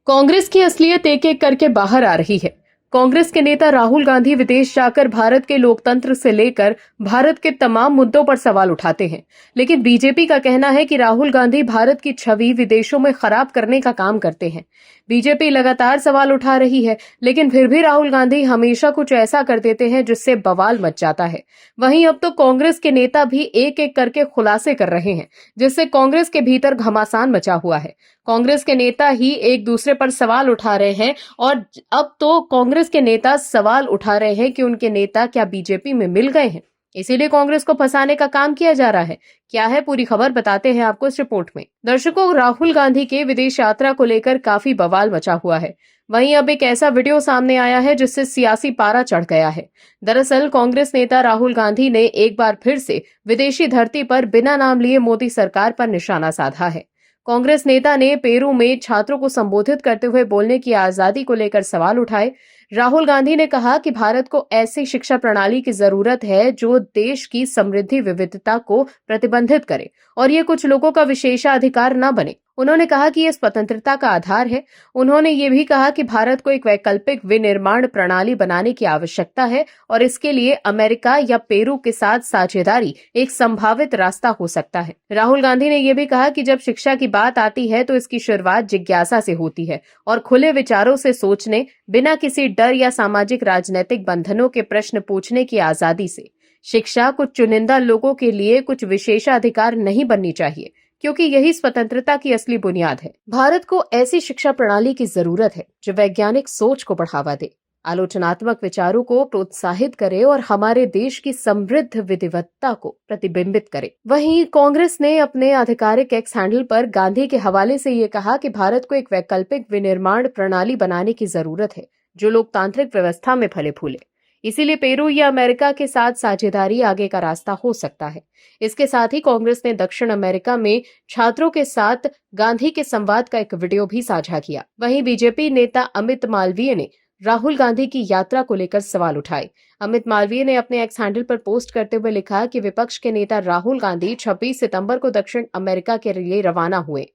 कांग्रेस की असलियत एक एक करके बाहर आ रही है। कांग्रेस के नेता राहुल गांधी विदेश जाकर भारत के लोकतंत्र से लेकर भारत के तमाम मुद्दों पर सवाल उठाते हैं, लेकिन बीजेपी का कहना है कि राहुल गांधी भारत की छवि विदेशों में खराब करने का काम करते हैं। बीजेपी लगातार सवाल उठा रही है, लेकिन फिर भी राहुल गांधी हमेशा कुछ ऐसा कर देते हैं जिससे बवाल मच जाता है। वहीं अब तो कांग्रेस के नेता भी एक एक करके खुलासे कर रहे हैं, जिससे कांग्रेस के भीतर घमासान मचा हुआ है। कांग्रेस के नेता ही एक दूसरे पर सवाल उठा रहे हैं और अब तो कांग्रेस के नेता सवाल उठा रहे हैं कि उनके नेता क्या बीजेपी में मिल गए हैं, इसीलिए कांग्रेस को फंसाने का काम किया जा रहा है। क्या है पूरी खबर, बताते हैं आपको इस रिपोर्ट में। दर्शकों, राहुल गांधी के विदेश यात्रा को लेकर काफी बवाल मचा हुआ है। वहीं अब एक ऐसा वीडियो सामने आया है जिससे सियासी पारा चढ़ गया है। दरअसल कांग्रेस नेता राहुल गांधी ने एक बार फिर से विदेशी धरती पर बिना नाम लिए मोदी सरकार पर निशाना साधा है। कांग्रेस नेता ने पेरू में छात्रों को संबोधित करते हुए बोलने की आजादी को लेकर सवाल उठाए। राहुल गांधी ने कहा कि भारत को ऐसी शिक्षा प्रणाली की जरूरत है जो देश की समृद्धि विविधता को प्रतिबंधित करे और ये कुछ लोगों का विशेषाधिकार न बने। उन्होंने कहा कि ये स्वतंत्रता का आधार है। उन्होंने ये भी कहा कि भारत को एक वैकल्पिक विनिर्माण प्रणाली बनाने की आवश्यकता है और इसके लिए अमेरिका या पेरू के साथ साझेदारी एक संभावित रास्ता हो सकता है। राहुल गांधी ने यह भी कहा कि जब शिक्षा की बात आती है तो इसकी शुरुआत जिज्ञासा से होती है और खुले विचारों से सोचने, बिना किसी डर या सामाजिक राजनीतिक बंधनों के प्रश्न पूछने की आजादी से। शिक्षा कुछ चुनिंदा लोगों के लिए कुछ विशेषाधिकार नहीं बननी चाहिए, क्योंकि यही स्वतंत्रता की असली बुनियाद है। भारत को ऐसी शिक्षा प्रणाली की जरूरत है जो वैज्ञानिक सोच को बढ़ावा दे, आलोचनात्मक विचारों को प्रोत्साहित करे और हमारे देश की समृद्ध विविधता को प्रतिबिंबित करे। वहीं कांग्रेस ने अपने आधिकारिक एक्स हैंडल पर गांधी के हवाले से ये कहा कि भारत को एक वैकल्पिक विनिर्माण प्रणाली बनाने की जरूरत है जो लोकतांत्रिक व्यवस्था में फले फूले। इसीलिए पेरू या अमेरिका के साथ साझेदारी आगे का रास्ता हो सकता है। इसके साथ ही कांग्रेस ने दक्षिण अमेरिका में छात्रों के साथ गांधी के संवाद का एक वीडियो भी साझा किया। वहीं बीजेपी नेता अमित मालवीय ने राहुल गांधी की यात्रा को लेकर सवाल उठाए। अमित मालवीय ने अपने एक्स हैंडल पर पोस्ट करते हुए लिखा कि विपक्ष के नेता राहुल गांधी 26 सितंबर को दक्षिण अमेरिका के लिए रवाना हुए।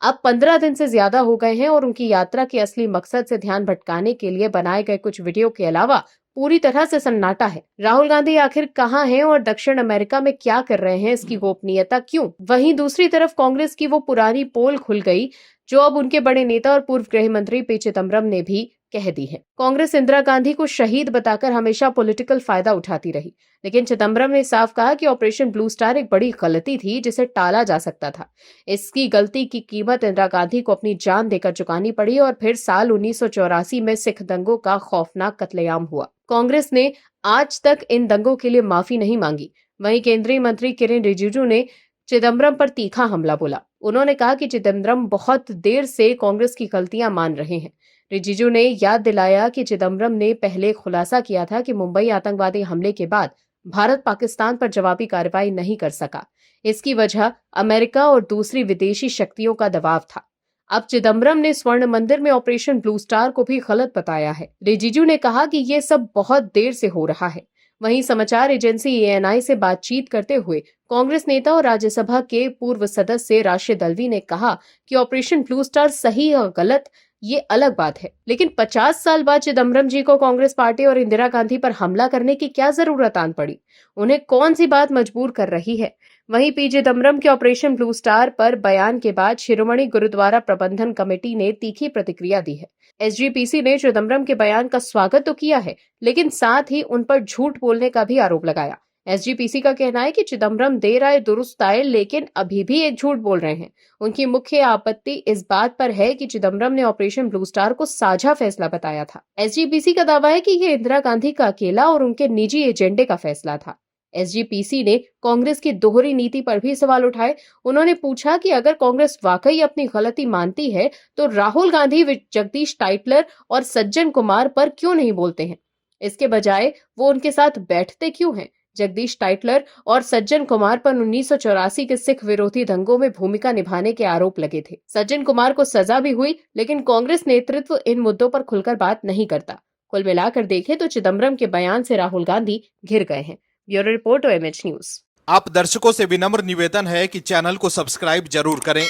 अब 15 दिन से ज्यादा हो गए हैं और उनकी यात्रा के असली मकसद से ध्यान भटकाने के लिए बनाए गए कुछ वीडियो के अलावा पूरी तरह से सन्नाटा है। राहुल गांधी आखिर कहां हैं और दक्षिण अमेरिका में क्या कर रहे हैं, इसकी गोपनीयता क्यों? वहीं दूसरी तरफ कांग्रेस की वो पुरानी पोल खुल गई जो अब उनके बड़े नेता और पूर्व गृह मंत्री पी चिदम्बरम ने भी कह दी है। कांग्रेस इंदिरा गांधी को शहीद बताकर हमेशा पॉलिटिकल फायदा उठाती रही, लेकिन चिदम्बरम ने साफ कहा कि ऑपरेशन ब्लू स्टार एक बड़ी गलती थी जिसे टाला जा सकता था। इसकी गलती की कीमत इंदिरा गांधी को अपनी जान देकर चुकानी पड़ी और फिर साल 1984 में सिख दंगों का खौफनाक कत्लेआम हुआ। कांग्रेस ने आज तक इन दंगों के लिए माफी नहीं मांगी। वहीं केंद्रीय मंत्री किरेन रिजिजू ने चिदम्बरम पर तीखा हमला बोला। उन्होंने कहा कि चिदम्बरम बहुत देर से कांग्रेस की गलतियां मान रहे हैं। रिजिजू ने याद दिलाया कि चिदम्बरम ने पहले खुलासा किया था कि मुंबई आतंकवादी हमले के बाद भारत पाकिस्तान पर जवाबी कार्रवाई नहीं कर सका। इसकी वजह अमेरिका और दूसरी विदेशी शक्तियों का दबाव था। अब चिदम्बरम ने स्वर्ण मंदिर में ऑपरेशन ब्लू स्टार को भी गलत बताया है। रिजिजू ने कहा कि ये सब बहुत देर से हो रहा है। वहीं समाचार एजेंसी ANI से बातचीत करते हुए कांग्रेस नेता और राज्यसभा के पूर्व सदस्य राशिद दलवी ने कहा कि ऑपरेशन ब्लू स्टार सही या गलत ये अलग बात है, लेकिन 50 साल बाद चिदम्बरम जी को कांग्रेस पार्टी और इंदिरा गांधी पर हमला करने की क्या जरूरत आन पड़ी? उन्हें कौन सी बात मजबूर कर रही है? वहीं पी चिदम्बरम के ऑपरेशन ब्लू स्टार पर बयान के बाद शिरोमणि गुरुद्वारा प्रबंधन कमेटी ने तीखी प्रतिक्रिया दी है। SGPC ने चिदम्बरम के बयान का स्वागत तो किया है, लेकिन साथ ही उन पर झूठ बोलने का भी आरोप लगाया। SGPC का कहना है कि चिदम्बरम देर आए दुरुस्त आए, लेकिन अभी भी एक झूठ बोल रहे हैं। उनकी मुख्य आपत्ति इस बात पर है कि चिदम्बरम ने ऑपरेशन ब्लू स्टार को साझा फैसला बताया था। SGPC का दावा है कि यह इंदिरा गांधी का अकेला और उनके निजी एजेंडे का फैसला था। SGPC ने कांग्रेस की दोहरी नीति पर भी सवाल उठाए। उन्होंने पूछा कि अगर कांग्रेस वाकई अपनी गलती मानती है तो राहुल गांधी, जगदीश टाइटलर और सज्जन कुमार पर क्यों नहीं बोलते हैं? इसके बजाय वो उनके साथ बैठते क्यों हैं? जगदीश टाइटलर और सज्जन कुमार पर 1984 के सिख विरोधी दंगों में भूमिका निभाने के आरोप लगे थे। सज्जन कुमार को सजा भी हुई, लेकिन कांग्रेस नेतृत्व इन मुद्दों पर खुलकर बात नहीं करता। कुल मिलाकर देखें तो चिदम्बरम के बयान से राहुल गांधी घिर गए हैं। Bureau report OMH news. आप दर्शकों से विनम्र निवेदन है कि चैनल को सब्सक्राइब जरूर करें